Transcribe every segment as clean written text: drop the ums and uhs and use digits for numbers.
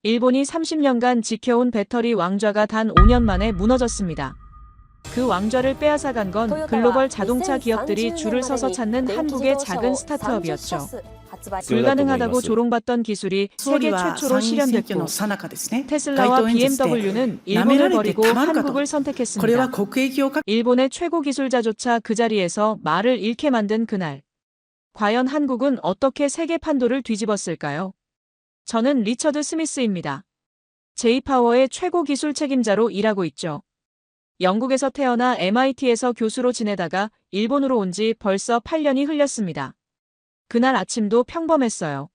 일본이 30년간 지켜온 배터리 왕좌가 단 5년 만에 무너졌습니다. 그 왕좌를 빼앗아간 건 글로벌 자동차 기업들이 줄을 서서 찾는 한국의 작은 스타트업이었죠. 불가능하다고 조롱받던 기술이 세계 최초로 실현됐고, 테슬라와 BMW는 일본을 버리고 한국을 선택했습니다. 일본의 최고 기술자조차 그 자리에서 말을 잃게 만든 그날. 과연 한국은 어떻게 세계 판도를 뒤집었을까요? 저는 리처드 스미스입니다. J-파워의 최고 기술 책임자로 일하고 있죠. 영국에서 태어나 MIT에서 교수로 지내다가 일본으로 온 지 벌써 8년이 흘렸습니다. 그날 아침도 평범했어요.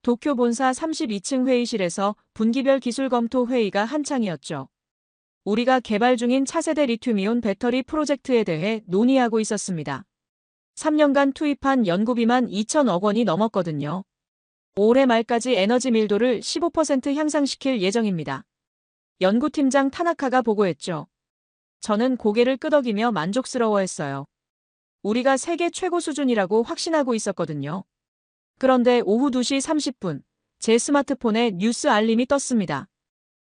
도쿄 본사 32층 회의실에서 분기별 기술 검토 회의가 한창이었죠. 우리가 개발 중인 차세대 리튬이온 배터리 프로젝트에 대해 논의하고 있었습니다. 3년간 투입한 연구비만 2천억 원이 넘었거든요. 올해 말까지 에너지 밀도를 15% 향상시킬 예정입니다. 연구팀장 타나카가 보고했죠. 저는 고개를 끄덕이며 만족스러워했어요. 우리가 세계 최고 수준이라고 확신하고 있었거든요. 그런데 오후 2시 30분, 제 스마트폰에 뉴스 알림이 떴습니다.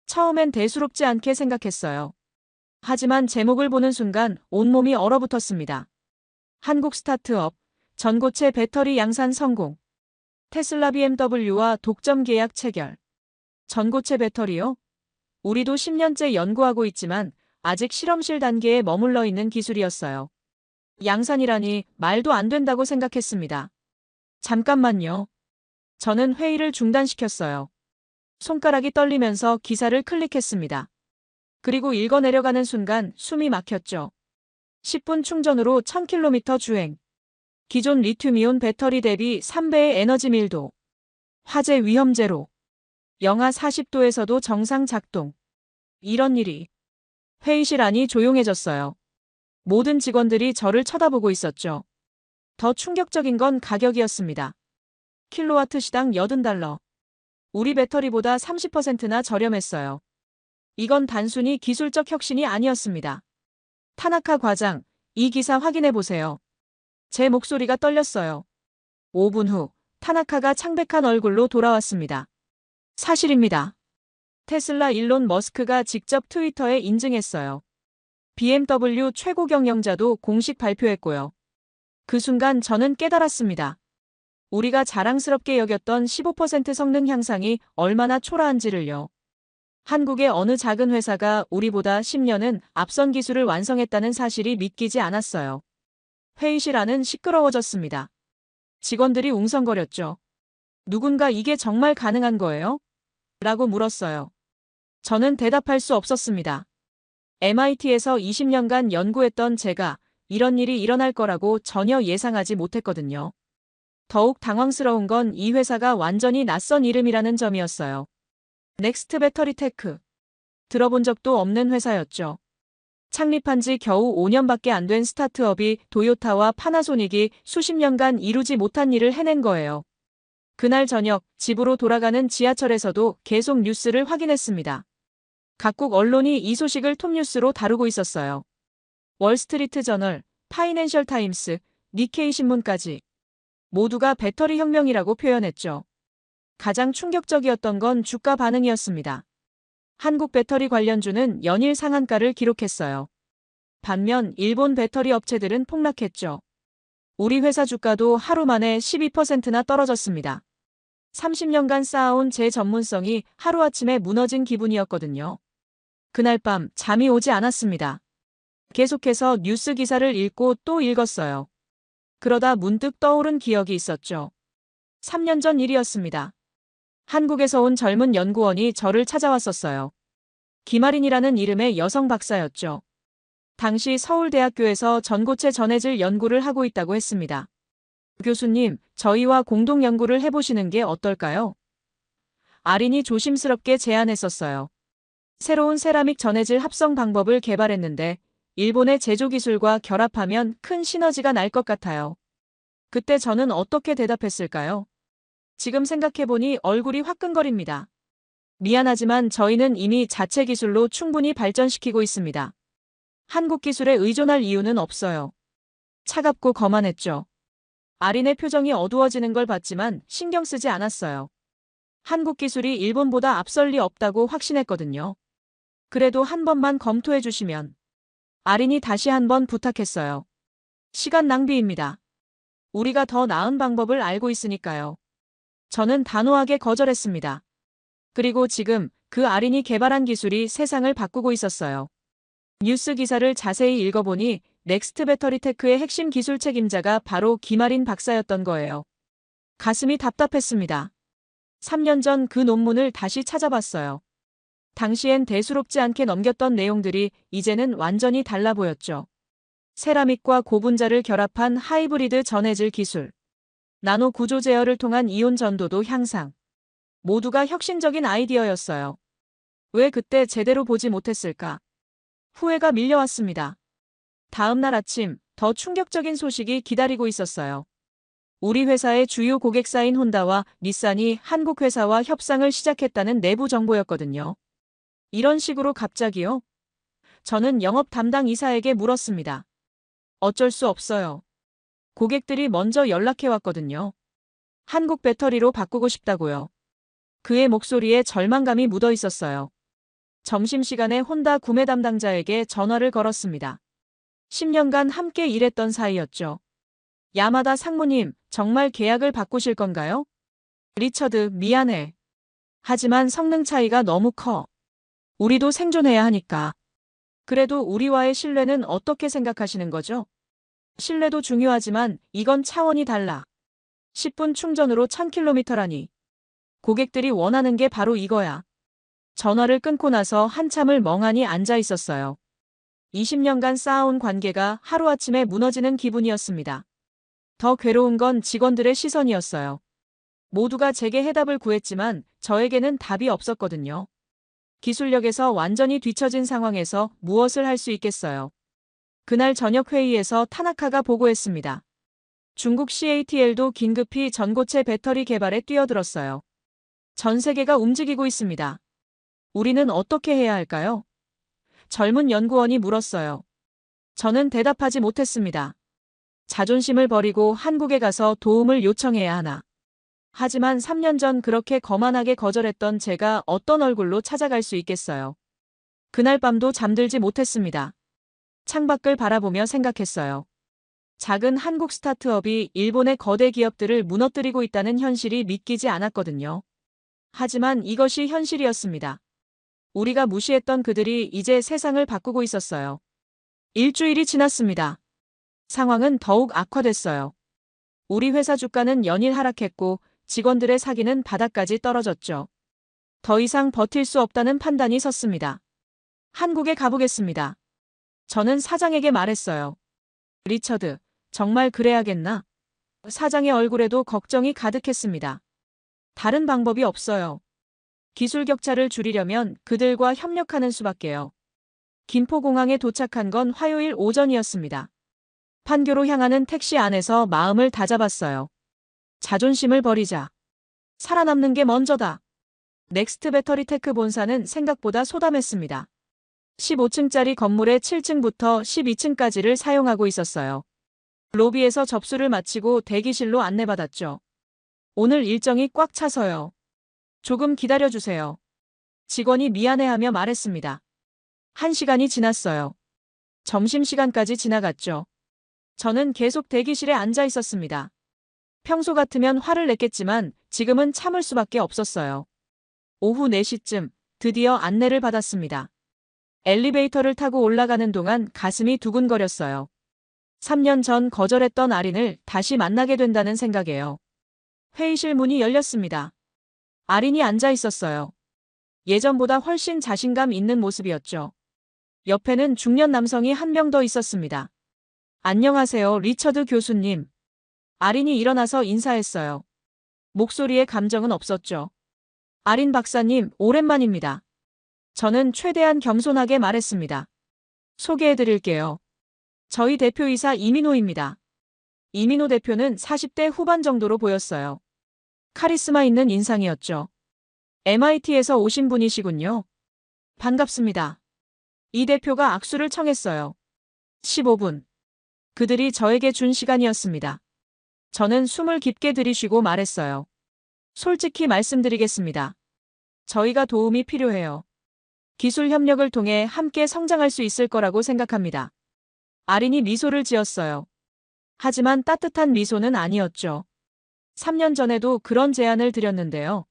처음엔 대수롭지 않게 생각했어요. 하지만 제목을 보는 순간 온몸이 얼어붙었습니다. 한국 스타트업, 전고체 배터리 양산 성공. 테슬라 BMW와 독점 계약 체결. 전고체 배터리요? 우리도 10년째 연구하고 있지만 아직 실험실 단계에 머물러 있는 기술이었어요. 양산이라니 말도 안 된다고 생각했습니다. 잠깐만요. 저는 회의를 중단시켰어요. 손가락이 떨리면서 기사를 클릭했습니다. 그리고 읽어내려가는 순간 숨이 막혔죠. 10분 충전으로 1000km 주행. 기존 리튬이온 배터리 대비 3배의 에너지 밀도. 화재 위험 제로. 영하 40도에서도 정상 작동. 이런 일이. 회의실 안이 조용해졌어요. 모든 직원들이 저를 쳐다보고 있었죠. 더 충격적인 건 가격이었습니다. 킬로와트 시당 $80. 우리 배터리보다 30%나 저렴했어요. 이건 단순히 기술적 혁신이 아니었습니다. 타나카 과장, 이 기사 확인해 보세요. 제 목소리가 떨렸어요. 5분 후, 타나카가 창백한 얼굴로 돌아왔습니다. 사실입니다. 테슬라 일론 머스크가 직접 트위터에 인증했어요. BMW 최고 경영자도 공식 발표했고요. 그 순간 저는 깨달았습니다. 우리가 자랑스럽게 여겼던 15% 성능 향상이 얼마나 초라한지를요. 한국의 어느 작은 회사가 우리보다 10년은 앞선 기술을 완성했다는 사실이 믿기지 않았어요. 회의실 안은 시끄러워졌습니다. 직원들이 웅성거렸죠. 누군가 이게 정말 가능한 거예요? 라고 물었어요. 저는 대답할 수 없었습니다. MIT에서 20년간 연구했던 제가 이런 일이 일어날 거라고 전혀 예상하지 못했거든요. 더욱 당황스러운 건 이 회사가 완전히 낯선 이름이라는 점이었어요. 넥스트 배터리 테크. 들어본 적도 없는 회사였죠. 창립한 지 겨우 5년밖에 안 된 스타트업이 도요타와 파나소닉이 수십 년간 이루지 못한 일을 해낸 거예요. 그날 저녁 집으로 돌아가는 지하철에서도 계속 뉴스를 확인했습니다. 각국 언론이 이 소식을 톱뉴스로 다루고 있었어요. 월스트리트 저널, 파이낸셜 타임스, 니케이 신문까지. 모두가 배터리 혁명이라고 표현했죠. 가장 충격적이었던 건 주가 반응이었습니다. 한국 배터리 관련주는 연일 상한가를 기록했어요. 반면 일본 배터리 업체들은 폭락했죠. 우리 회사 주가도 하루 만에 12%나 떨어졌습니다. 30년간 쌓아온 제 전문성이 하루아침에 무너진 기분이었거든요. 그날 밤 잠이 오지 않았습니다. 계속해서 뉴스 기사를 읽고 또 읽었어요. 그러다 문득 떠오른 기억이 있었죠. 3년 전 일이었습니다. 한국에서 온 젊은 연구원이 저를 찾아왔었어요. 김아린이라는 이름의 여성 박사였죠. 당시 서울대학교에서 전고체 전해질 연구를 하고 있다고 했습니다. 교수님, 저희와 공동 연구를 해보시는 게 어떨까요? 아린이 조심스럽게 제안했었어요. 새로운 세라믹 전해질 합성 방법을 개발했는데 일본의 제조 기술과 결합하면 큰 시너지가 날 것 같아요. 그때 저는 어떻게 대답했을까요? 지금 생각해보니 얼굴이 화끈거립니다. 미안하지만 저희는 이미 자체 기술로 충분히 발전시키고 있습니다. 한국 기술에 의존할 이유는 없어요. 차갑고 거만했죠. 아린의 표정이 어두워지는 걸 봤지만 신경 쓰지 않았어요. 한국 기술이 일본보다 앞설 리 없다고 확신했거든요. 그래도 한 번만 검토해 주시면. 아린이 다시 한 번 부탁했어요. 시간 낭비입니다. 우리가 더 나은 방법을 알고 있으니까요. 저는 단호하게 거절했습니다. 그리고 지금 그 아린이 개발한 기술이 세상을 바꾸고 있었어요. 뉴스 기사를 자세히 읽어보니 넥스트 배터리 테크의 핵심 기술 책임자가 바로 김아린 박사였던 거예요. 가슴이 답답했습니다. 3년 전 그 논문을 다시 찾아봤어요. 당시엔 대수롭지 않게 넘겼던 내용들이 이제는 완전히 달라 보였죠. 세라믹과 고분자를 결합한 하이브리드 전해질 기술, 나노 구조 제어를 통한 이온 전도도 향상. 모두가 혁신적인 아이디어였어요. 왜 그때 제대로 보지 못했을까? 후회가 밀려왔습니다. 다음 날 아침, 더 충격적인 소식이 기다리고 있었어요. 우리 회사의 주요 고객사인 혼다와 닛산이 한국 회사와 협상을 시작했다는 내부 정보였거든요. 이런 식으로 갑자기요? 저는 영업 담당 이사에게 물었습니다. 어쩔 수 없어요. 고객들이 먼저 연락해왔거든요. 한국 배터리로 바꾸고 싶다고요. 그의 목소리에 절망감이 묻어 있었어요. 점심시간에 혼다 구매 담당자에게 전화를 걸었습니다. 10년간 함께 일했던 사이였죠. 야마다 상무님, 정말 계약을 바꾸실 건가요? 리처드, 미안해. 하지만 성능 차이가 너무 커. 우리도 생존해야 하니까. 그래도 우리와의 신뢰는 어떻게 생각하시는 거죠? 신뢰도 중요하지만 이건 차원이 달라. 10분 충전으로 1000km라니. 고객들이 원하는 게 바로 이거야. 전화를 끊고 나서 한참을 멍하니 앉아 있었어요. 20년간 쌓아온 관계가 하루아침에 무너지는 기분이었습니다. 더 괴로운 건 직원들의 시선이었어요. 모두가 제게 해답을 구했지만 저에게는 답이 없었거든요. 기술력에서 완전히 뒤처진 상황에서 무엇을 할 수 있겠어요. 그날 저녁 회의에서 타나카가 보고했습니다. 중국 CATL도 긴급히 전고체 배터리 개발에 뛰어들었어요. 전 세계가 움직이고 있습니다. 우리는 어떻게 해야 할까요? 젊은 연구원이 물었어요. 저는 대답하지 못했습니다. 자존심을 버리고 한국에 가서 도움을 요청해야 하나. 하지만 3년 전 그렇게 거만하게 거절했던 제가 어떤 얼굴로 찾아갈 수 있겠어요. 그날 밤도 잠들지 못했습니다. 창밖을 바라보며 생각했어요. 작은 한국 스타트업이 일본의 거대 기업들을 무너뜨리고 있다는 현실이 믿기지 않았거든요. 하지만 이것이 현실이었습니다. 우리가 무시했던 그들이 이제 세상을 바꾸고 있었어요. 일주일이 지났습니다. 상황은 더욱 악화됐어요. 우리 회사 주가는 연일 하락했고 직원들의 사기는 바닥까지 떨어졌죠. 더 이상 버틸 수 없다는 판단이 섰습니다. 한국에 가보겠습니다. 저는 사장에게 말했어요. 리처드, 정말 그래야겠나? 사장의 얼굴에도 걱정이 가득했습니다. 다른 방법이 없어요. 기술 격차를 줄이려면 그들과 협력하는 수밖에요. 김포공항에 도착한 건 화요일 오전이었습니다. 판교로 향하는 택시 안에서 마음을 다잡았어요. 자존심을 버리자. 살아남는 게 먼저다. 넥스트 배터리 테크 본사는 생각보다 소담했습니다. 15층짜리 건물의 7층부터 12층까지를 사용하고 있었어요. 로비에서 접수를 마치고 대기실로 안내받았죠. 오늘 일정이 꽉 차서요. 조금 기다려주세요. 직원이 미안해하며 말했습니다. 1시간이 지났어요. 점심시간까지 지나갔죠. 저는 계속 대기실에 앉아 있었습니다. 평소 같으면 화를 냈겠지만 지금은 참을 수밖에 없었어요. 오후 4시쯤 드디어 안내를 받았습니다. 엘리베이터를 타고 올라가는 동안 가슴이 두근거렸어요. 3년 전 거절했던 아린을 다시 만나게 된다는 생각에요. 회의실 문이 열렸습니다. 아린이 앉아 있었어요. 예전보다 훨씬 자신감 있는 모습이었죠. 옆에는 중년 남성이 한 명 더 있었습니다. 안녕하세요, 리처드 교수님. 아린이 일어나서 인사했어요. 목소리에 감정은 없었죠. 아린 박사님, 오랜만입니다. 저는 최대한 겸손하게 말했습니다. 소개해드릴게요. 저희 대표이사 이민호입니다. 이민호 대표는 40대 후반 정도로 보였어요. 카리스마 있는 인상이었죠. MIT에서 오신 분이시군요. 반갑습니다. 이 대표가 악수를 청했어요. 15분. 그들이 저에게 준 시간이었습니다. 저는 숨을 깊게 들이쉬고 말했어요. 솔직히 말씀드리겠습니다. 저희가 도움이 필요해요. 기술 협력을 통해 함께 성장할 수 있을 거라고 생각합니다. 아린이 미소를 지었어요. 하지만 따뜻한 미소는 아니었죠. 3년 전에도 그런 제안을 드렸는데요.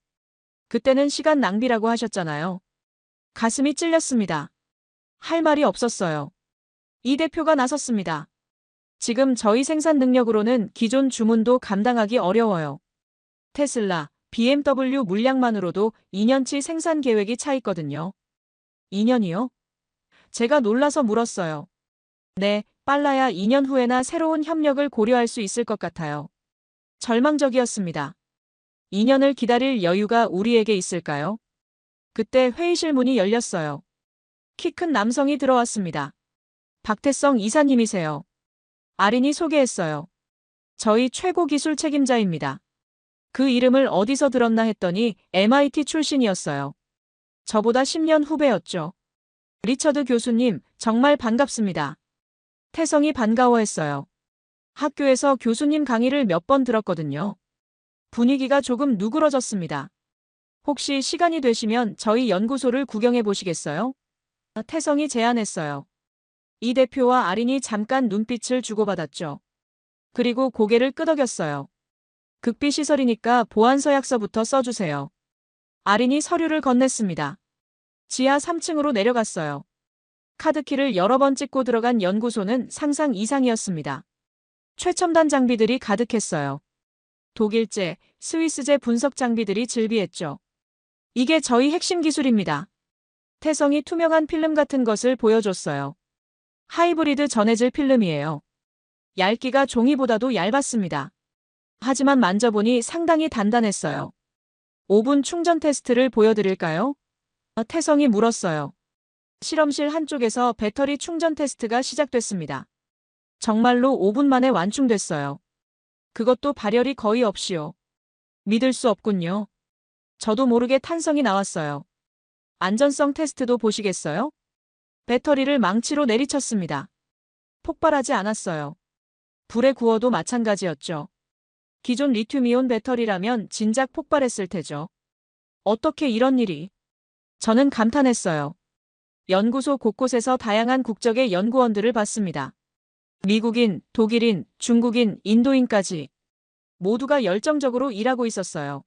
그때는 시간 낭비라고 하셨잖아요. 가슴이 찔렸습니다. 할 말이 없었어요. 이 대표가 나섰습니다. 지금 저희 생산 능력으로는 기존 주문도 감당하기 어려워요. 테슬라, BMW 물량만으로도 2년치 생산 계획이 차 있거든요. 2년이요? 제가 놀라서 물었어요. 네, 빨라야 2년 후에나 새로운 협력을 고려할 수 있을 것 같아요. 절망적이었습니다. 2년을 기다릴 여유가 우리에게 있을까요? 그때 회의실 문이 열렸어요. 키 큰 남성이 들어왔습니다. 박태성 이사님이세요. 아린이 소개했어요. 저희 최고 기술 책임자입니다. 그 이름을 어디서 들었나 했더니 MIT 출신이었어요. 저보다 10년 후배였죠. 리처드 교수님, 정말 반갑습니다. 태성이 반가워했어요. 학교에서 교수님 강의를 몇 번 들었거든요. 분위기가 조금 누그러졌습니다. 혹시 시간이 되시면 저희 연구소를 구경해 보시겠어요? 태성이 제안했어요. 이 대표와 아린이 잠깐 눈빛을 주고받았죠. 그리고 고개를 끄덕였어요. 극비시설이니까 보안서약서부터 써주세요. 아린이 서류를 건넸습니다. 지하 3층으로 내려갔어요. 카드키를 여러 번 찍고 들어간 연구소는 상상 이상이었습니다. 최첨단 장비들이 가득했어요. 독일제, 스위스제 분석 장비들이 즐비했죠. 이게 저희 핵심 기술입니다. 태성이 투명한 필름 같은 것을 보여줬어요. 하이브리드 전해질 필름이에요. 얇기가 종이보다도 얇았습니다. 하지만 만져보니 상당히 단단했어요. 오븐 충전 테스트를 보여드릴까요? 태성이 물었어요. 실험실 한쪽에서 배터리 충전 테스트가 시작됐습니다. 정말로 5분 만에 완충됐어요. 그것도 발열이 거의 없이요. 믿을 수 없군요. 저도 모르게 탄성이 나왔어요. 안전성 테스트도 보시겠어요? 배터리를 망치로 내리쳤습니다. 폭발하지 않았어요. 불에 구워도 마찬가지였죠. 기존 리튬이온 배터리라면 진작 폭발했을 테죠. 어떻게 이런 일이? 저는 감탄했어요. 연구소 곳곳에서 다양한 국적의 연구원들을 봤습니다. 미국인, 독일인, 중국인, 인도인까지 모두가 열정적으로 일하고 있었어요.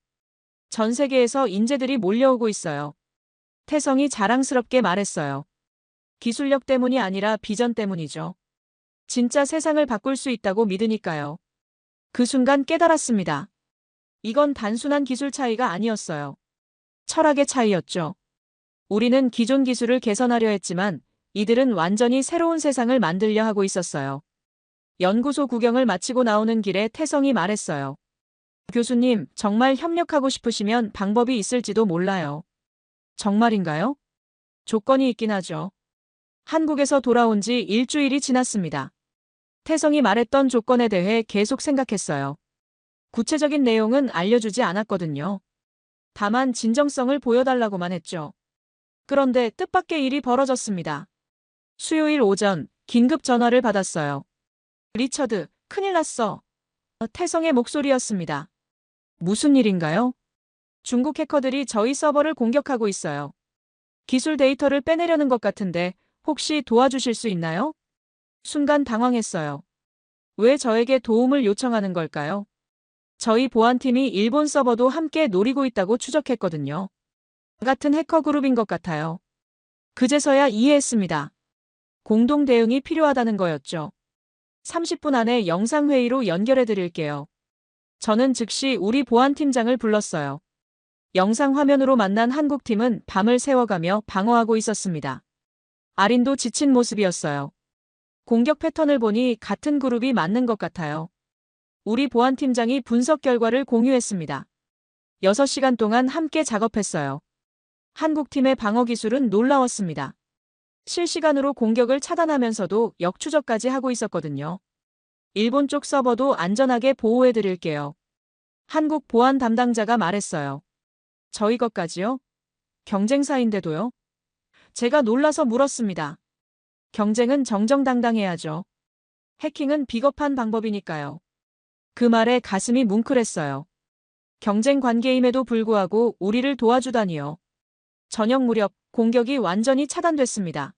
전 세계에서 인재들이 몰려오고 있어요. 태성이 자랑스럽게 말했어요. 기술력 때문이 아니라 비전 때문이죠. 진짜 세상을 바꿀 수 있다고 믿으니까요. 그 순간 깨달았습니다. 이건 단순한 기술 차이가 아니었어요. 철학의 차이였죠. 우리는 기존 기술을 개선하려 했지만 이들은 완전히 새로운 세상을 만들려 하고 있었어요. 연구소 구경을 마치고 나오는 길에 태성이 말했어요. 교수님, 정말 협력하고 싶으시면 방법이 있을지도 몰라요. 정말인가요? 조건이 있긴 하죠. 한국에서 돌아온 지 일주일이 지났습니다. 태성이 말했던 조건에 대해 계속 생각했어요. 구체적인 내용은 알려주지 않았거든요. 다만 진정성을 보여달라고만 했죠. 그런데 뜻밖의 일이 벌어졌습니다. 수요일 오전 긴급 전화를 받았어요. 리처드, 큰일 났어. 태성의 목소리였습니다. 무슨 일인가요? 중국 해커들이 저희 서버를 공격하고 있어요. 기술 데이터를 빼내려는 것 같은데 혹시 도와주실 수 있나요? 순간 당황했어요. 왜 저에게 도움을 요청하는 걸까요? 저희 보안팀이 일본 서버도 함께 노리고 있다고 추적했거든요. 같은 해커 그룹인 것 같아요. 그제서야 이해했습니다. 공동 대응이 필요하다는 거였죠. 30분 안에 영상회의로 연결해 드릴게요. 저는 즉시 우리 보안팀장을 불렀어요. 영상 화면으로 만난 한국팀은 밤을 새워가며 방어하고 있었습니다. 아린도 지친 모습이었어요. 공격 패턴을 보니 같은 그룹이 맞는 것 같아요. 우리 보안팀장이 분석 결과를 공유했습니다. 6시간 동안 함께 작업했어요. 한국팀의 방어 기술은 놀라웠습니다. 실시간으로 공격을 차단하면서도 역추적까지 하고 있었거든요. 일본 쪽 서버도 안전하게 보호해 드릴게요. 한국 보안 담당자가 말했어요. 저희 것까지요? 경쟁사인데도요? 제가 놀라서 물었습니다. 경쟁은 정정당당해야죠. 해킹은 비겁한 방법이니까요. 그 말에 가슴이 뭉클했어요. 경쟁 관계임에도 불구하고 우리를 도와주다니요. 저녁 무렵 공격이 완전히 차단됐습니다.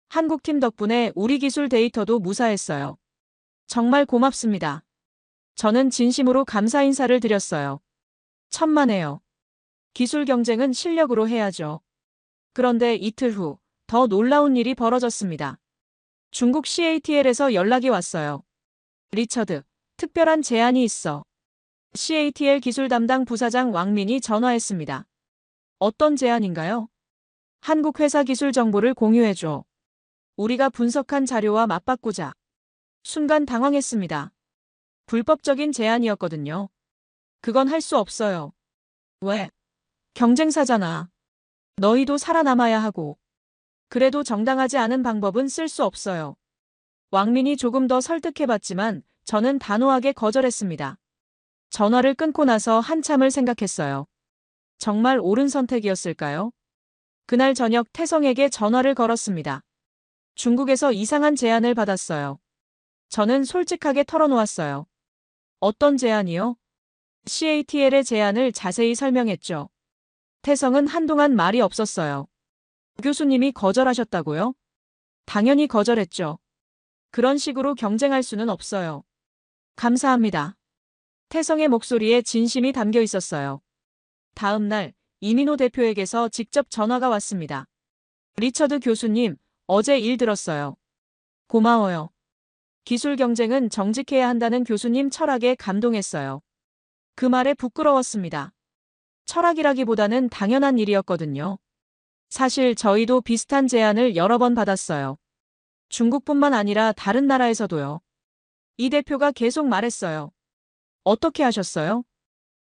한국팀 덕분에 우리 기술 데이터도 무사했어요. 정말 고맙습니다. 저는 진심으로 감사 인사를 드렸어요. 천만에요. 기술 경쟁은 실력으로 해야죠. 그런데 이틀 후 더 놀라운 일이 벌어졌습니다. 중국 CATL에서 연락이 왔어요. 리처드, 특별한 제안이 있어. CATL 기술 담당 부사장 왕민이 전화했습니다. 어떤 제안인가요? 한국 회사 기술 정보를 공유해줘. 우리가 분석한 자료와 맞바꾸자. 순간 당황했습니다. 불법적인 제안이었거든요. 그건 할 수 없어요. 왜? 경쟁사잖아. 너희도 살아남아야 하고. 그래도 정당하지 않은 방법은 쓸 수 없어요. 왕민이 조금 더 설득해봤지만 저는 단호하게 거절했습니다. 전화를 끊고 나서 한참을 생각했어요. 정말 옳은 선택이었을까요? 그날 저녁 태성에게 전화를 걸었습니다. 중국에서 이상한 제안을 받았어요. 저는 솔직하게 털어놓았어요. 어떤 제안이요? CATL의 제안을 자세히 설명했죠. 태성은 한동안 말이 없었어요. 교수님이 거절하셨다고요? 당연히 거절했죠. 그런 식으로 경쟁할 수는 없어요. 감사합니다. 태성의 목소리에 진심이 담겨 있었어요. 다음 날 이민호 대표에게서 직접 전화가 왔습니다. 리처드 교수님, 어제 일 들었어요. 고마워요. 기술 경쟁은 정직해야 한다는 교수님 철학에 감동했어요. 그 말에 부끄러웠습니다. 철학이라기보다는 당연한 일이었거든요. 사실 저희도 비슷한 제안을 여러 번 받았어요. 중국뿐만 아니라 다른 나라에서도요. 이 대표가 계속 말했어요. 어떻게 하셨어요?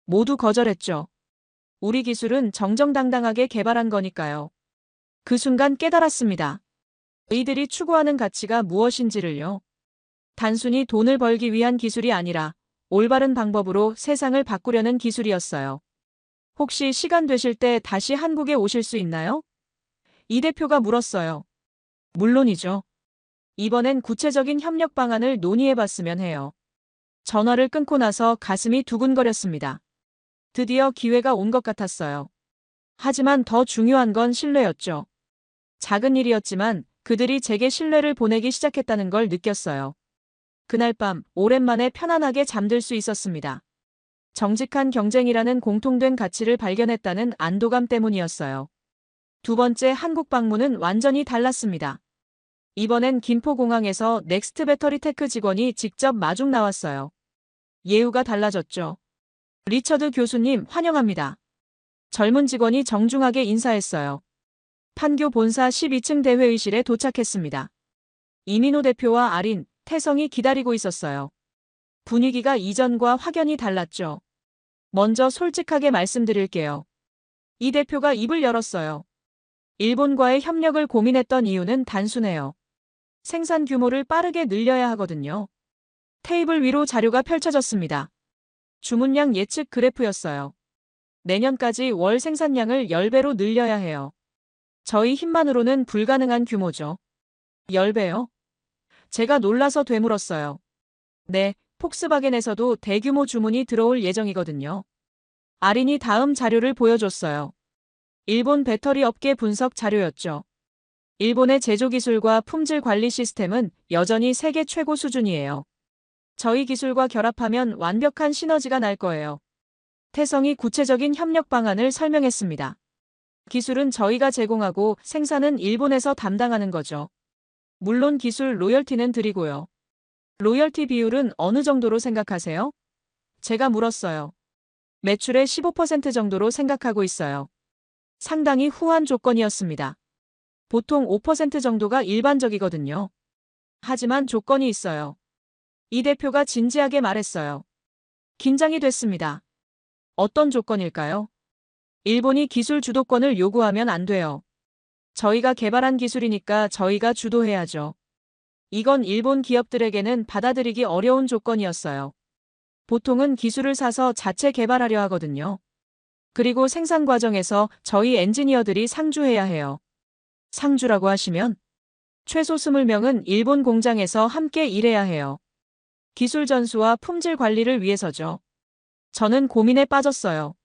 모두 거절했죠. 우리 기술은 정정당당하게 개발한 거니까요. 그 순간 깨달았습니다. 이들이 추구하는 가치가 무엇인지를요. 단순히 돈을 벌기 위한 기술이 아니라 올바른 방법으로 세상을 바꾸려는 기술이었어요. 혹시 시간 되실 때 다시 한국에 오실 수 있나요? 이 대표가 물었어요. 물론이죠. 이번엔 구체적인 협력 방안을 논의해봤으면 해요. 전화를 끊고 나서 가슴이 두근거렸습니다. 드디어 기회가 온 것 같았어요. 하지만 더 중요한 건 신뢰였죠. 작은 일이었지만 그들이 제게 신뢰를 보내기 시작했다는 걸 느꼈어요. 그날 밤 오랜만에 편안하게 잠들 수 있었습니다. 정직한 경쟁이라는 공통된 가치를 발견했다는 안도감 때문이었어요. 두 번째 한국 방문은 완전히 달랐습니다. 이번엔 김포공항에서 넥스트 배터리 테크 직원이 직접 마중 나왔어요. 예우가 달라졌죠. 리처드 교수님 환영합니다. 젊은 직원이 정중하게 인사했어요. 판교 본사 12층 대회의실에 도착했습니다. 이민호 대표와 아린, 태성이 기다리고 있었어요. 분위기가 이전과 확연히 달랐죠. 먼저 솔직하게 말씀드릴게요. 이 대표가 입을 열었어요. 일본과의 협력을 고민했던 이유는 단순해요. 생산 규모를 빠르게 늘려야 하거든요. 테이블 위로 자료가 펼쳐졌습니다. 주문량 예측 그래프였어요. 내년까지 월 생산량을 10배로 늘려야 해요. 저희 힘만으로는 불가능한 규모죠. 10배요? 제가 놀라서 되물었어요. 네, 폭스바겐에서도 대규모 주문이 들어올 예정이거든요. 아린이 다음 자료를 보여줬어요. 일본 배터리 업계 분석 자료였죠. 일본의 제조 기술과 품질 관리 시스템은 여전히 세계 최고 수준이에요. 저희 기술과 결합하면 완벽한 시너지가 날 거예요. 태성이 구체적인 협력 방안을 설명했습니다. 기술은 저희가 제공하고 생산은 일본에서 담당하는 거죠. 물론 기술 로열티는 드리고요. 로열티 비율은 어느 정도로 생각하세요? 제가 물었어요. 매출의 15% 정도로 생각하고 있어요. 상당히 후한 조건이었습니다. 보통 5% 정도가 일반적이거든요. 하지만 조건이 있어요. 이 대표가 진지하게 말했어요. 긴장이 됐습니다. 어떤 조건일까요? 일본이 기술 주도권을 요구하면 안 돼요. 저희가 개발한 기술이니까 저희가 주도해야죠. 이건 일본 기업들에게는 받아들이기 어려운 조건이었어요. 보통은 기술을 사서 자체 개발하려 하거든요. 그리고 생산 과정에서 저희 엔지니어들이 상주해야 해요. 상주라고 하시면? 최소 20명은 일본 공장에서 함께 일해야 해요. 기술 전수와 품질 관리를 위해서죠. 저는 고민에 빠졌어요.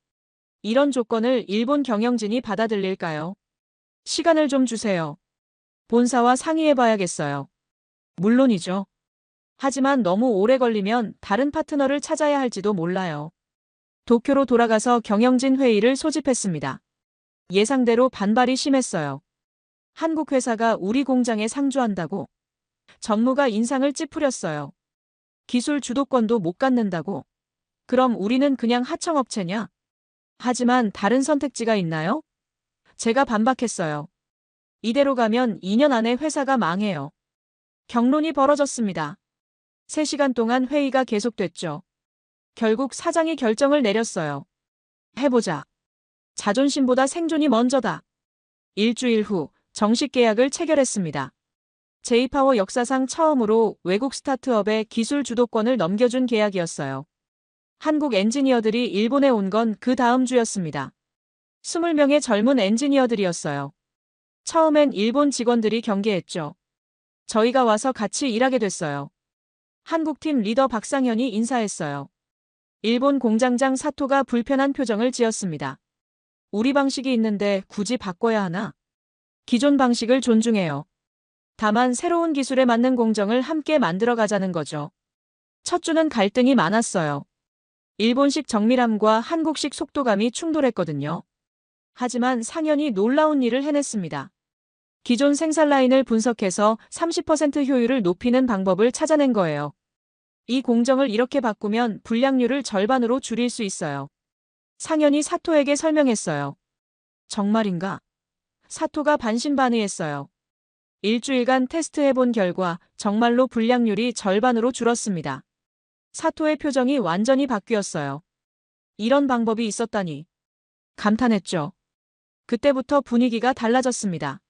이런 조건을 일본 경영진이 받아들일까요? 시간을 좀 주세요. 본사와 상의해봐야겠어요. 물론이죠. 하지만 너무 오래 걸리면 다른 파트너를 찾아야 할지도 몰라요. 도쿄로 돌아가서 경영진 회의를 소집했습니다. 예상대로 반발이 심했어요. 한국 회사가 우리 공장에 상주한다고. 전무가 인상을 찌푸렸어요. 기술 주도권도 못 갖는다고. 그럼 우리는 그냥 하청업체냐? 하지만 다른 선택지가 있나요? 제가 반박했어요. 이대로 가면 2년 안에 회사가 망해요. 격론이 벌어졌습니다. 3시간 동안 회의가 계속됐죠. 결국 사장이 결정을 내렸어요. 해보자. 자존심보다 생존이 먼저다. 일주일 후 정식 계약을 체결했습니다. 제이파워 역사상 처음으로 외국 스타트업에 기술 주도권을 넘겨준 계약이었어요. 한국 엔지니어들이 일본에 온 건 그 다음 주였습니다. 20명의 젊은 엔지니어들이었어요. 처음엔 일본 직원들이 경계했죠. 저희가 와서 같이 일하게 됐어요. 한국팀 리더 박상현이 인사했어요. 일본 공장장 사토가 불편한 표정을 지었습니다. 우리 방식이 있는데 굳이 바꿔야 하나? 기존 방식을 존중해요. 다만 새로운 기술에 맞는 공정을 함께 만들어가자는 거죠. 첫 주는 갈등이 많았어요. 일본식 정밀함과 한국식 속도감이 충돌했거든요. 하지만 상현이 놀라운 일을 해냈습니다. 기존 생산 라인을 분석해서 30% 효율을 높이는 방법을 찾아낸 거예요. 이 공정을 이렇게 바꾸면 불량률을 절반으로 줄일 수 있어요. 상현이 사토에게 설명했어요. 정말인가? 사토가 반신반의했어요. 일주일간 테스트해본 결과 정말로 불량률이 절반으로 줄었습니다. 사토의 표정이 완전히 바뀌었어요. 이런 방법이 있었다니. 감탄했죠. 그때부터 분위기가 달라졌습니다.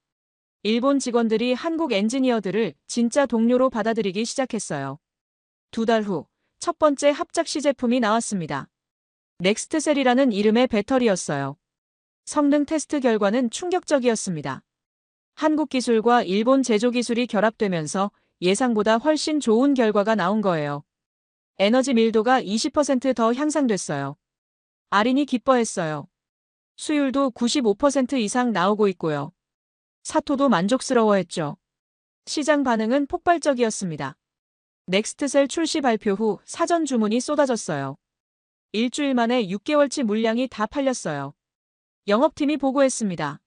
일본 직원들이 한국 엔지니어들을 진짜 동료로 받아들이기 시작했어요. 2달 후 첫 번째 합작 시제품이 나왔습니다. 넥스트셀이라는 이름의 배터리였어요. 성능 테스트 결과는 충격적이었습니다. 한국 기술과 일본 제조 기술이 결합되면서 예상보다 훨씬 좋은 결과가 나온 거예요. 에너지 밀도가 20% 더 향상됐어요. 아린이 기뻐했어요. 수율도 95% 이상 나오고 있고요. 사토도 만족스러워했죠. 시장 반응은 폭발적이었습니다. 넥스트셀 출시 발표 후 사전 주문이 쏟아졌어요. 일주일 만에 6개월치 물량이 다 팔렸어요. 영업팀이 보고했습니다.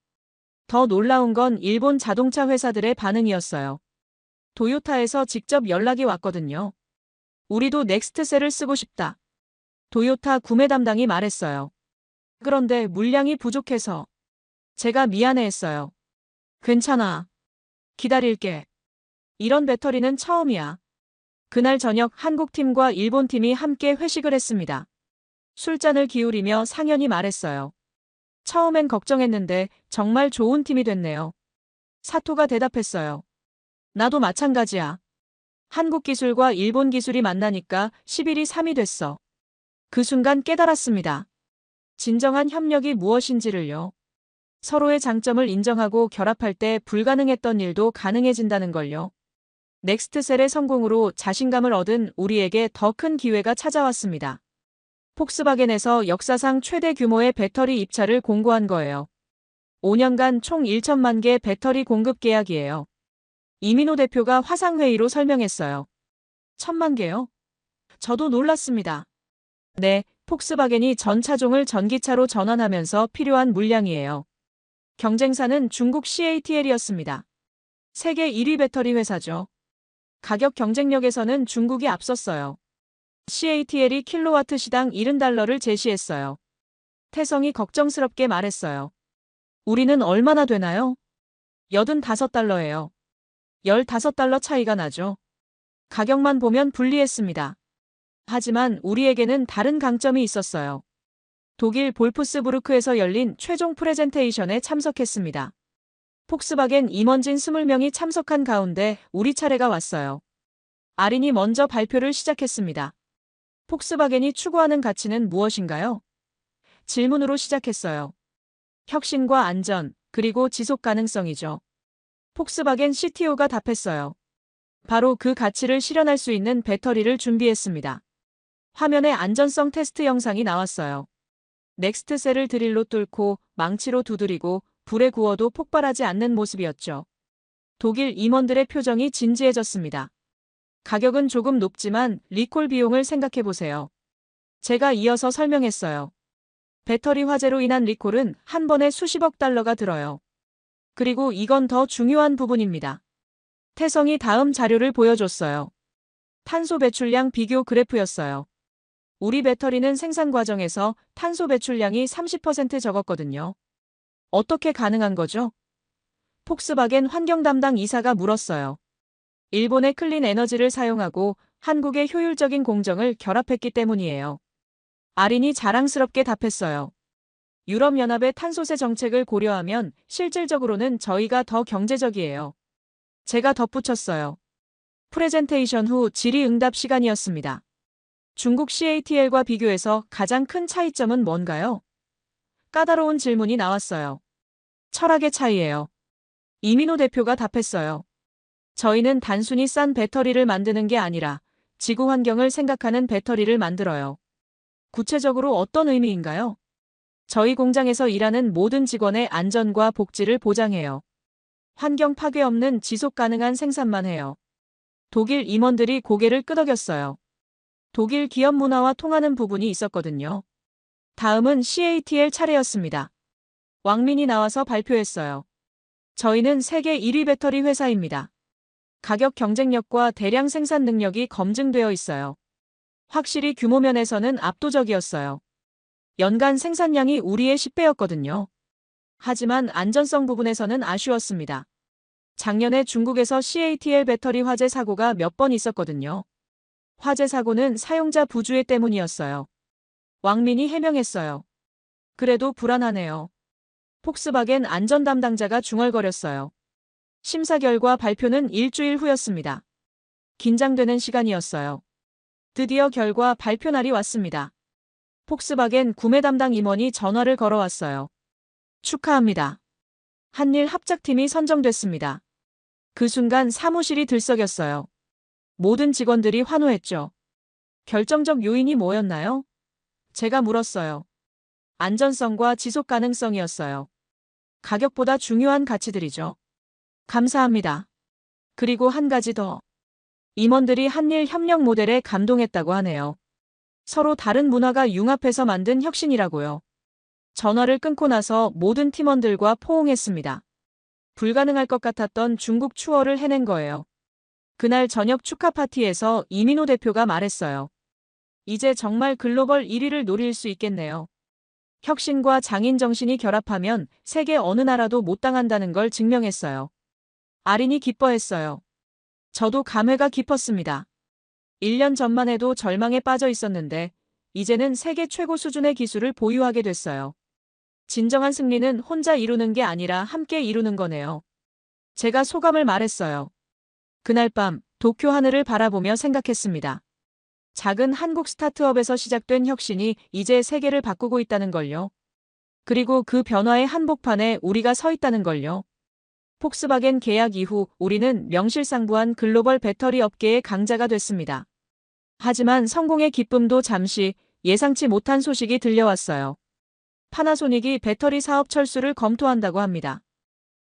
더 놀라운 건 일본 자동차 회사들의 반응이었어요. 도요타에서 직접 연락이 왔거든요. 우리도 넥스트셀을 쓰고 싶다. 도요타 구매 담당이 말했어요. 그런데 물량이 부족해서. 제가 미안해했어요. 괜찮아. 기다릴게. 이런 배터리는 처음이야. 그날 저녁 한국팀과 일본팀이 함께 회식을 했습니다. 술잔을 기울이며 상현이 말했어요. 처음엔 걱정했는데 정말 좋은 팀이 됐네요. 사토가 대답했어요. 나도 마찬가지야. 한국 기술과 일본 기술이 만나니까 11이 3이 됐어. 그 순간 깨달았습니다. 진정한 협력이 무엇인지를요. 서로의 장점을 인정하고 결합할 때 불가능했던 일도 가능해진다는 걸요. 넥스트셀의 성공으로 자신감을 얻은 우리에게 더 큰 기회가 찾아왔습니다. 폭스바겐에서 역사상 최대 규모의 배터리 입찰을 공고한 거예요. 5년간 총 1천만 개 배터리 공급 계약이에요. 이민호 대표가 화상회의로 설명했어요. 1,000만 개요? 저도 놀랐습니다. 네, 폭스바겐이 전 차종을 전기차로 전환하면서 필요한 물량이에요. 경쟁사는 중국 CATL이었습니다. 세계 1위 배터리 회사죠. 가격 경쟁력에서는 중국이 앞섰어요. CATL이 킬로와트 시당 $70를 제시했어요. 태성이 걱정스럽게 말했어요. 우리는 얼마나 되나요? $85예요. $15 차이가 나죠. 가격만 보면 불리했습니다. 하지만 우리에게는 다른 강점이 있었어요. 독일 볼프스부르크에서 열린 최종 프레젠테이션에 참석했습니다. 폭스바겐 임원진 20명이 참석한 가운데 우리 차례가 왔어요. 아린이 먼저 발표를 시작했습니다. 폭스바겐이 추구하는 가치는 무엇인가요? 질문으로 시작했어요. 혁신과 안전, 그리고 지속 가능성이죠. 폭스바겐 CTO가 답했어요. 바로 그 가치를 실현할 수 있는 배터리를 준비했습니다. 화면에 안전성 테스트 영상이 나왔어요. 넥스트셀을 드릴로 뚫고 망치로 두드리고 불에 구워도 폭발하지 않는 모습이었죠. 독일 임원들의 표정이 진지해졌습니다. 가격은 조금 높지만 리콜 비용을 생각해보세요. 제가 이어서 설명했어요. 배터리 화재로 인한 리콜은 한 번에 수십억 달러가 들어요. 그리고 이건 더 중요한 부분입니다. 태성이 다음 자료를 보여줬어요. 탄소 배출량 비교 그래프였어요. 우리 배터리는 생산 과정에서 탄소 배출량이 30% 적었거든요. 어떻게 가능한 거죠? 폭스바겐 환경 담당 이사가 물었어요. 일본의 클린 에너지를 사용하고 한국의 효율적인 공정을 결합했기 때문이에요. 아린이 자랑스럽게 답했어요. 유럽연합의 탄소세 정책을 고려하면 실질적으로는 저희가 더 경제적이에요. 제가 덧붙였어요. 프레젠테이션 후 질의응답 시간이었습니다. 중국 CATL과 비교해서 가장 큰 차이점은 뭔가요? 까다로운 질문이 나왔어요. 철학의 차이예요. 이민호 대표가 답했어요. 저희는 단순히 싼 배터리를 만드는 게 아니라 지구 환경을 생각하는 배터리를 만들어요. 구체적으로 어떤 의미인가요? 저희 공장에서 일하는 모든 직원의 안전과 복지를 보장해요. 환경 파괴 없는 지속 가능한 생산만 해요. 독일 임원들이 고개를 끄덕였어요. 독일 기업 문화와 통하는 부분이 있었거든요. 다음은 CATL 차례였습니다. 왕민이 나와서 발표했어요. 저희는 세계 1위 배터리 회사입니다. 가격 경쟁력과 대량 생산 능력이 검증되어 있어요. 확실히 규모 면에서는 압도적이었어요. 연간 생산량이 우리의 10배였거든요. 하지만 안전성 부분에서는 아쉬웠습니다. 작년에 중국에서 CATL 배터리 화재 사고가 몇 번 있었거든요. 화재 사고는 사용자 부주의 때문이었어요. 왕민이 해명했어요. 그래도 불안하네요. 폭스바겐 안전 담당자가 중얼거렸어요. 심사 결과 발표는 일주일 후였습니다. 긴장되는 시간이었어요. 드디어 결과 발표 날이 왔습니다. 폭스바겐 구매 담당 임원이 전화를 걸어왔어요. 축하합니다. 한일 합작팀이 선정됐습니다. 그 순간 사무실이 들썩였어요. 모든 직원들이 환호했죠. 결정적 요인이 뭐였나요? 제가 물었어요. 안전성과 지속 가능성이었어요. 가격보다 중요한 가치들이죠. 감사합니다. 그리고 한 가지 더. 임원들이 한일 협력 모델에 감동했다고 하네요. 서로 다른 문화가 융합해서 만든 혁신이라고요. 전화를 끊고 나서 모든 팀원들과 포옹했습니다. 불가능할 것 같았던 중국 추월을 해낸 거예요. 그날 저녁 축하 파티에서 이민호 대표가 말했어요. 이제 정말 글로벌 1위를 노릴 수 있겠네요. 혁신과 장인 정신이 결합하면 세계 어느 나라도 못 당한다는 걸 증명했어요. 아린이 기뻐했어요. 저도 감회가 깊었습니다. 1년 전만 해도 절망에 빠져 있었는데 이제는 세계 최고 수준의 기술을 보유하게 됐어요. 진정한 승리는 혼자 이루는 게 아니라 함께 이루는 거네요. 제가 소감을 말했어요. 그날 밤 도쿄 하늘을 바라보며 생각했습니다. 작은 한국 스타트업에서 시작된 혁신이 이제 세계를 바꾸고 있다는 걸요. 그리고 그 변화의 한복판에 우리가 서 있다는 걸요. 폭스바겐 계약 이후 우리는 명실상부한 글로벌 배터리 업계의 강자가 됐습니다. 하지만 성공의 기쁨도 잠시 예상치 못한 소식이 들려왔어요. 파나소닉이 배터리 사업 철수를 검토한다고 합니다.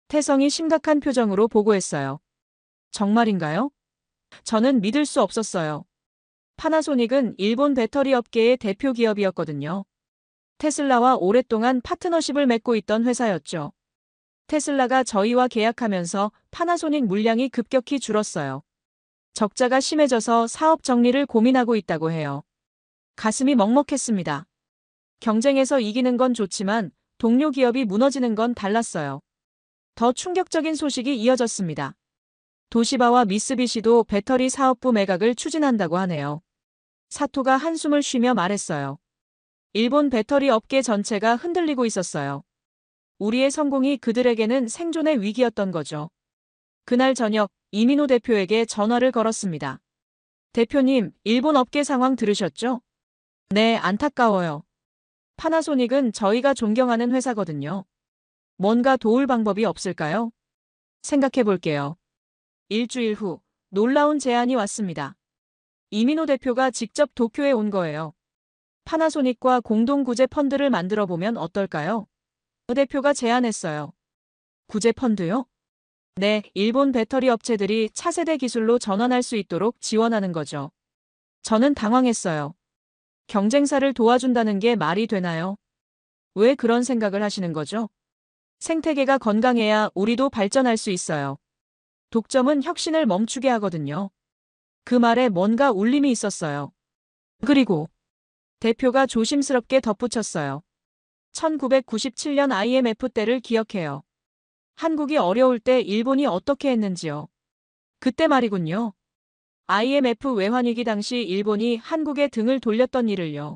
태성이 심각한 표정으로 보고했어요. 정말인가요? 저는 믿을 수 없었어요. 파나소닉은 일본 배터리 업계의 대표 기업이었거든요. 테슬라와 오랫동안 파트너십을 맺고 있던 회사였죠. 테슬라가 저희와 계약하면서 파나소닉 물량이 급격히 줄었어요. 적자가 심해져서 사업 정리를 고민하고 있다고 해요. 가슴이 먹먹했습니다. 경쟁에서 이기는 건 좋지만 동료 기업이 무너지는 건 달랐어요. 더 충격적인 소식이 이어졌습니다. 도시바와 미쓰비시도 배터리 사업부 매각을 추진한다고 하네요. 사토가 한숨을 쉬며 말했어요. 일본 배터리 업계 전체가 흔들리고 있었어요. 우리의 성공이 그들에게는 생존의 위기였던 거죠. 그날 저녁 이민호 대표에게 전화를 걸었습니다. 대표님, 일본 업계 상황 들으셨죠? 네, 안타까워요. 파나소닉은 저희가 존경하는 회사거든요. 뭔가 도울 방법이 없을까요? 생각해 볼게요. 일주일 후 놀라운 제안이 왔습니다. 이민호 대표가 직접 도쿄에 온 거예요. 파나소닉과 공동 구제 펀드를 만들어 보면 어떨까요? 대표가 제안했어요. 구제 펀드요? 네, 일본 배터리 업체들이 차세대 기술로 전환할 수 있도록 지원하는 거죠. 저는 당황했어요. 경쟁사를 도와준다는 게 말이 되나요? 왜 그런 생각을 하시는 거죠? 생태계가 건강해야 우리도 발전할 수 있어요. 독점은 혁신을 멈추게 하거든요. 그 말에 뭔가 울림이 있었어요. 그리고 대표가 조심스럽게 덧붙였어요. 1997년 IMF 때를 기억해요. 한국이 어려울 때 일본이 어떻게 했는지요. 그때 말이군요. IMF 외환위기 당시 일본이 한국에 등을 돌렸던 일을요.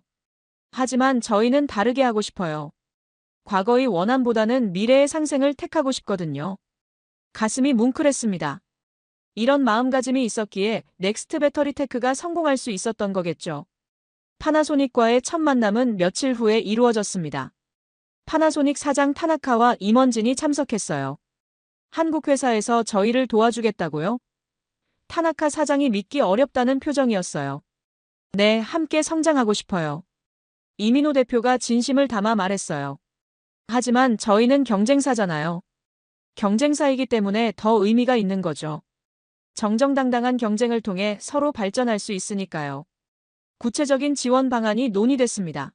하지만 저희는 다르게 하고 싶어요. 과거의 원함보다는 미래의 상생을 택하고 싶거든요. 가슴이 뭉클했습니다. 이런 마음가짐이 있었기에 넥스트 배터리 테크가 성공할 수 있었던 거겠죠. 파나소닉과의 첫 만남은 며칠 후에 이루어졌습니다. 파나소닉 사장 타나카와 임원진이 참석했어요. 한국 회사에서 저희를 도와주겠다고요? 타나카 사장이 믿기 어렵다는 표정이었어요. 네, 함께 성장하고 싶어요. 이민호 대표가 진심을 담아 말했어요. 하지만 저희는 경쟁사잖아요. 경쟁사이기 때문에 더 의미가 있는 거죠. 정정당당한 경쟁을 통해 서로 발전할 수 있으니까요. 구체적인 지원 방안이 논의됐습니다.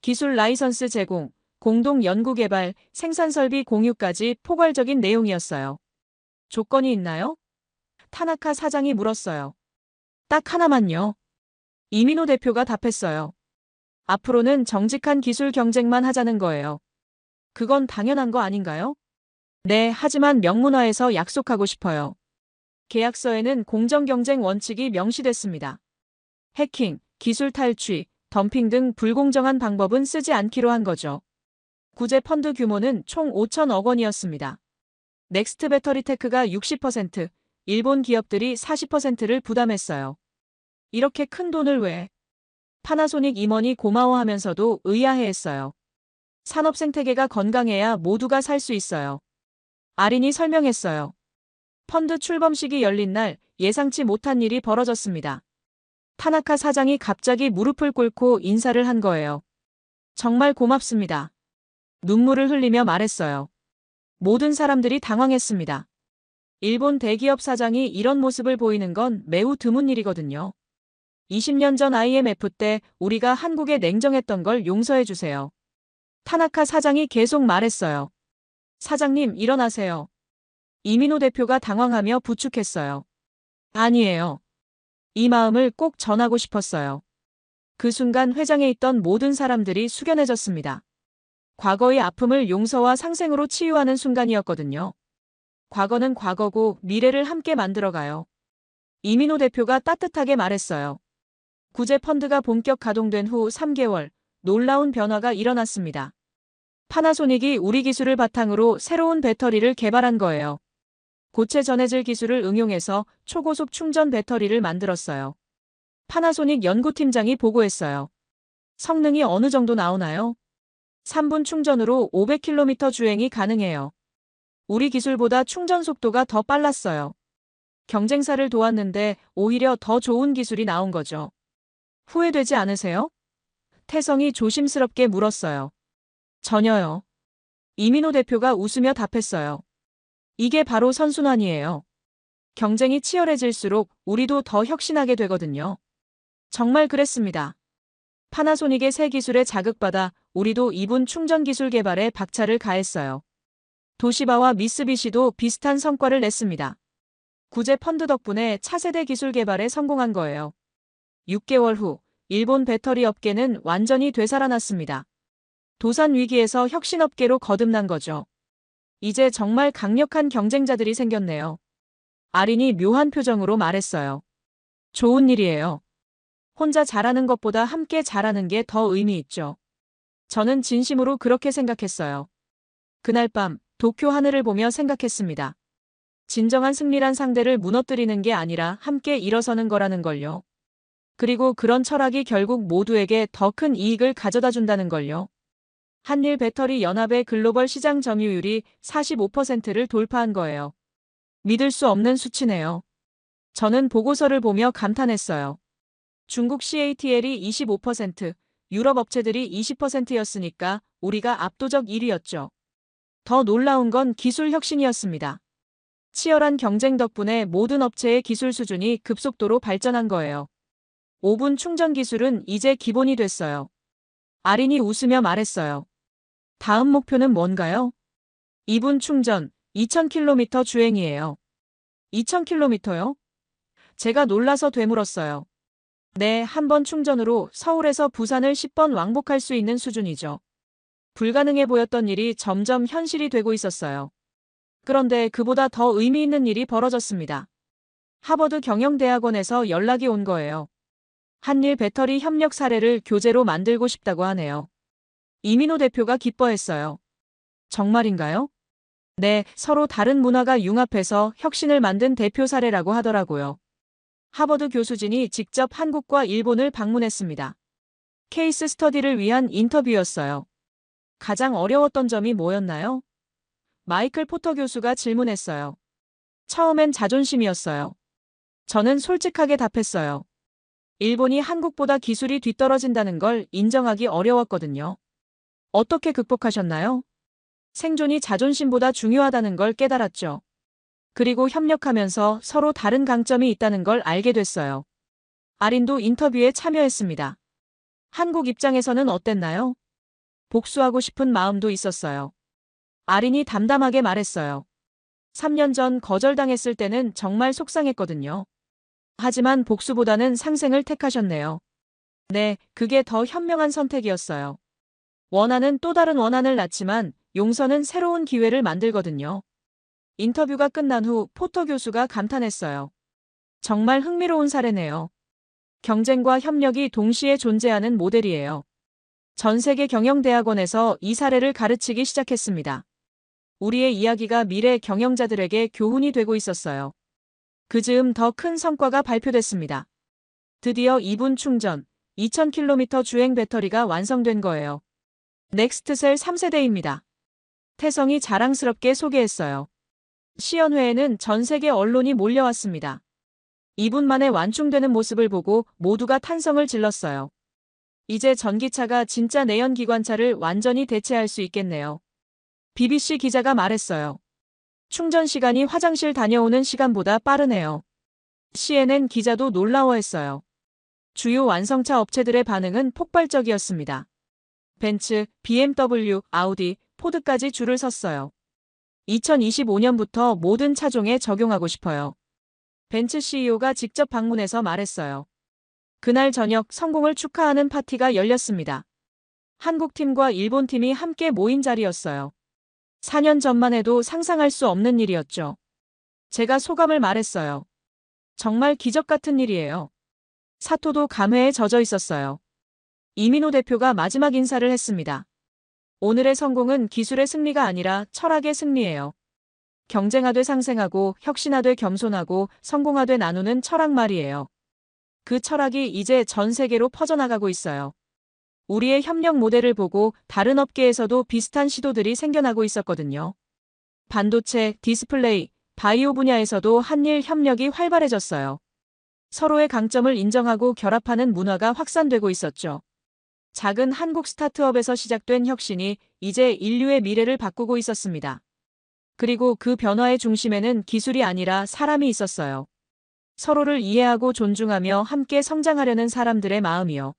기술 라이선스 제공, 공동 연구 개발, 생산 설비 공유까지 포괄적인 내용이었어요. 조건이 있나요? 타나카 사장이 물었어요. 딱 하나만요. 이민호 대표가 답했어요. 앞으로는 정직한 기술 경쟁만 하자는 거예요. 그건 당연한 거 아닌가요? 네, 하지만 명문화에서 약속하고 싶어요. 계약서에는 공정경쟁 원칙이 명시됐습니다. 해킹, 기술 탈취, 덤핑 등 불공정한 방법은 쓰지 않기로 한 거죠. 구제 펀드 규모는 총 5천억 원이었습니다. 넥스트 배터리 테크가 60%, 일본 기업들이 40%를 부담했어요. 이렇게 큰 돈을 왜? 파나소닉 임원이 고마워하면서도 의아해했어요. 산업 생태계가 건강해야 모두가 살 수 있어요. 아린이 설명했어요. 펀드 출범식이 열린 날 예상치 못한 일이 벌어졌습니다. 타나카 사장이 갑자기 무릎을 꿇고 인사를 한 거예요. 정말 고맙습니다. 눈물을 흘리며 말했어요. 모든 사람들이 당황했습니다. 일본 대기업 사장이 이런 모습을 보이는 건 매우 드문 일이거든요. 20년 전 IMF 때 우리가 한국에 냉정했던 걸 용서해 주세요. 타나카 사장이 계속 말했어요. 사장님, 일어나세요. 이민호 대표가 당황하며 부축했어요. 아니에요. 이 마음을 꼭 전하고 싶었어요. 그 순간 회장에 있던 모든 사람들이 숙연해졌습니다. 과거의 아픔을 용서와 상생으로 치유하는 순간이었거든요. 과거는 과거고 미래를 함께 만들어가요. 이민호 대표가 따뜻하게 말했어요. 구제 펀드가 본격 가동된 후 3개월, 놀라운 변화가 일어났습니다. 파나소닉이 우리 기술을 바탕으로 새로운 배터리를 개발한 거예요. 고체 전해질 기술을 응용해서 초고속 충전 배터리를 만들었어요. 파나소닉 연구팀장이 보고했어요. 성능이 어느 정도 나오나요? 3분 충전으로 500km 주행이 가능해요. 우리 기술보다 충전 속도가 더 빨랐어요. 경쟁사를 도왔는데 오히려 더 좋은 기술이 나온 거죠. 후회되지 않으세요? 태성이 조심스럽게 물었어요. 전혀요. 이민호 대표가 웃으며 답했어요. 이게 바로 선순환이에요. 경쟁이 치열해질수록 우리도 더 혁신하게 되거든요. 정말 그랬습니다. 파나소닉의 새 기술에 자극받아 우리도 이분 충전 기술 개발에 박차를 가했어요. 도시바와 미쓰비시도 비슷한 성과를 냈습니다. 구제 펀드 덕분에 차세대 기술 개발에 성공한 거예요. 6개월 후 일본 배터리 업계는 완전히 되살아났습니다. 도산 위기에서 혁신업계로 거듭난 거죠. 이제 정말 강력한 경쟁자들이 생겼네요. 아린이 묘한 표정으로 말했어요. 좋은 일이에요. 혼자 잘하는 것보다 함께 잘하는 게 더 의미 있죠. 저는 진심으로 그렇게 생각했어요. 그날 밤 도쿄 하늘을 보며 생각했습니다. 진정한 승리란 상대를 무너뜨리는 게 아니라 함께 일어서는 거라는 걸요. 그리고 그런 철학이 결국 모두에게 더 큰 이익을 가져다 준다는 걸요. 한일 배터리 연합의 글로벌 시장 점유율이 45%를 돌파한 거예요. 믿을 수 없는 수치네요. 저는 보고서를 보며 감탄했어요. 중국 CATL이 25%, 유럽 업체들이 20%였으니까 우리가 압도적 1위였죠. 더 놀라운 건 기술 혁신이었습니다. 치열한 경쟁 덕분에 모든 업체의 기술 수준이 급속도로 발전한 거예요. 5분 충전 기술은 이제 기본이 됐어요. 아린이 웃으며 말했어요. 다음 목표는 뭔가요? 2분 충전, 2000km 주행이에요. 2000km요? 제가 놀라서 되물었어요. 네, 한 번 충전으로 서울에서 부산을 10번 왕복할 수 있는 수준이죠. 불가능해 보였던 일이 점점 현실이 되고 있었어요. 그런데 그보다 더 의미 있는 일이 벌어졌습니다. 하버드 경영대학원에서 연락이 온 거예요. 한일 배터리 협력 사례를 교재로 만들고 싶다고 하네요. 이민호 대표가 기뻐했어요. 정말인가요? 네, 서로 다른 문화가 융합해서 혁신을 만든 대표 사례라고 하더라고요. 하버드 교수진이 직접 한국과 일본을 방문했습니다. 케이스 스터디를 위한 인터뷰였어요. 가장 어려웠던 점이 뭐였나요? 마이클 포터 교수가 질문했어요. 처음엔 자존심이었어요. 저는 솔직하게 답했어요. 일본이 한국보다 기술이 뒤떨어진다는 걸 인정하기 어려웠거든요. 어떻게 극복하셨나요? 생존이 자존심보다 중요하다는 걸 깨달았죠. 그리고 협력하면서 서로 다른 강점이 있다는 걸 알게 됐어요. 아린도 인터뷰에 참여했습니다. 한국 입장에서는 어땠나요? 복수하고 싶은 마음도 있었어요. 아린이 담담하게 말했어요. 3년 전 거절당했을 때는 정말 속상했거든요. 하지만 복수보다는 상생을 택하셨네요. 네, 그게 더 현명한 선택이었어요. 원한은 또 다른 원한을 낳지만 용서는 새로운 기회를 만들거든요. 인터뷰가 끝난 후 포터 교수가 감탄했어요. 정말 흥미로운 사례네요. 경쟁과 협력이 동시에 존재하는 모델이에요. 전 세계 경영대학원에서 이 사례를 가르치기 시작했습니다. 우리의 이야기가 미래 경영자들에게 교훈이 되고 있었어요. 그 즈음 더 큰 성과가 발표됐습니다. 드디어 2분 충전, 2000km 주행 배터리가 완성된 거예요. 넥스트셀 3세대입니다. 태성이 자랑스럽게 소개했어요. 시연회에는 전 세계 언론이 몰려왔습니다. 2분 만에 완충되는 모습을 보고 모두가 탄성을 질렀어요. 이제 전기차가 진짜 내연기관차를 완전히 대체할 수 있겠네요. BBC 기자가 말했어요. 충전 시간이 화장실 다녀오는 시간보다 빠르네요. CNN 기자도 놀라워했어요. 주요 완성차 업체들의 반응은 폭발적이었습니다. 벤츠, BMW, 아우디, 포드까지 줄을 섰어요. 2025년부터 모든 차종에 적용하고 싶어요. 벤츠 CEO가 직접 방문해서 말했어요. 그날 저녁 성공을 축하하는 파티가 열렸습니다. 한국팀과 일본팀이 함께 모인 자리였어요. 4년 전만 해도 상상할 수 없는 일이었죠. 제가 소감을 말했어요. 정말 기적 같은 일이에요. 사토도 감회에 젖어 있었어요. 이민호 대표가 마지막 인사를 했습니다. 오늘의 성공은 기술의 승리가 아니라 철학의 승리예요. 경쟁하되 상생하고 혁신하되 겸손하고 성공하되 나누는 철학 말이에요. 그 철학이 이제 전 세계로 퍼져나가고 있어요. 우리의 협력 모델을 보고 다른 업계에서도 비슷한 시도들이 생겨나고 있었거든요. 반도체, 디스플레이, 바이오 분야에서도 한일 협력이 활발해졌어요. 서로의 강점을 인정하고 결합하는 문화가 확산되고 있었죠. 작은 한국 스타트업에서 시작된 혁신이 이제 인류의 미래를 바꾸고 있었습니다. 그리고 그 변화의 중심에는 기술이 아니라 사람이 있었어요. 서로를 이해하고 존중하며 함께 성장하려는 사람들의 마음이요.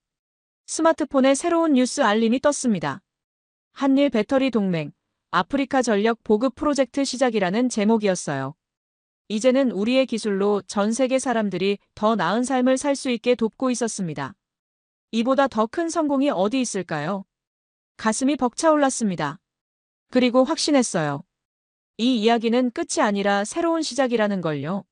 스마트폰에 새로운 뉴스 알림이 떴습니다. 한일 배터리 동맹, 아프리카 전력 보급 프로젝트 시작이라는 제목이었어요. 이제는 우리의 기술로 전 세계 사람들이 더 나은 삶을 살 수 있게 돕고 있었습니다. 이보다 더 큰 성공이 어디 있을까요? 가슴이 벅차올랐습니다. 그리고 확신했어요. 이 이야기는 끝이 아니라 새로운 시작이라는 걸요.